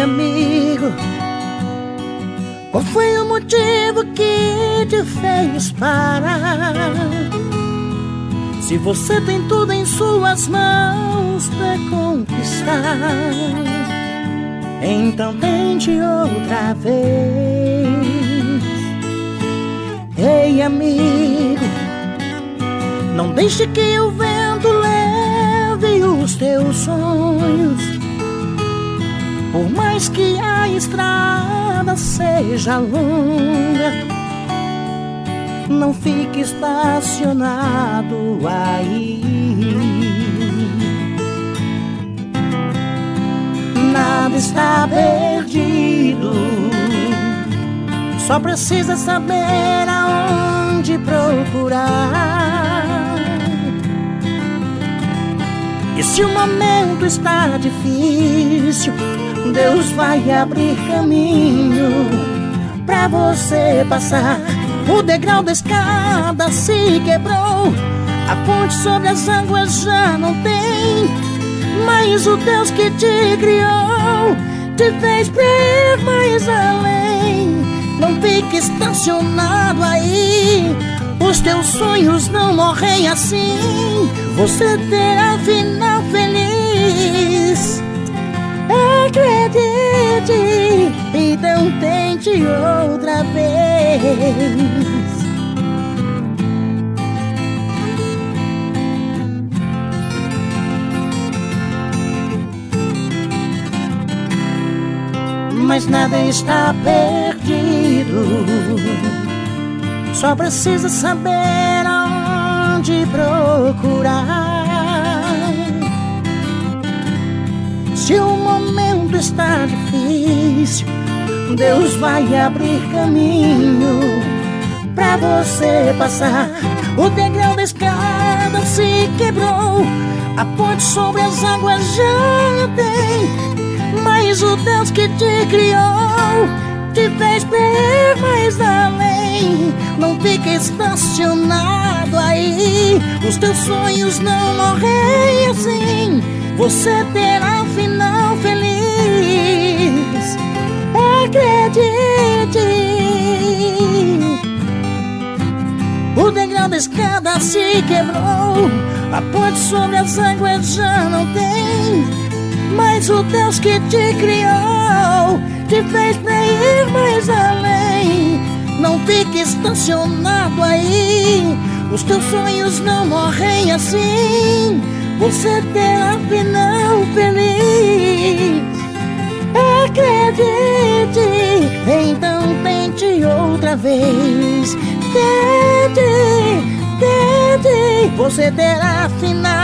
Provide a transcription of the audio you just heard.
amigo, qual foi o motivo que te fez parar? Se você tem tudo em suas mãos pra conquistar, então tente outra vez. Ei, amigo, não deixe que o vento leve os teus sonhos. Por mais que a estrada seja longa, não fique estacionado aí. Nada está perdido, só precisa saber aonde procurar. E se o momento está difícil, Deus vai abrir caminho pra você passar. O degrau da escada se quebrou, a ponte sobre as águas já não tem, mas o Deus que te criou te fez pra ir mais além. Não fique estacionado aí, os teus sonhos não morrem assim. Você terá final feliz, acredite, então tente outra vez. Mas nada está perdido, só precisa saber aonde procurar. Se o momento está difícil, Deus vai abrir caminho pra você passar. O degrau da escada se quebrou, a ponte sobre as águas já não tem, mas o Deus que te criou te fez pra ir mais além. Não fique estacionado aí, os teus sonhos não morrem assim. Você terá um final feliz, acredite. O degrau da escada se quebrou, a ponte sobre as águas já não tem, mas o Deus que te criou te fez pra ir mais além. Não fique estacionado aí, os teus sonhos não morrem assim. Você terá final feliz, acredite, então tente outra vez. Tente, tente, você terá final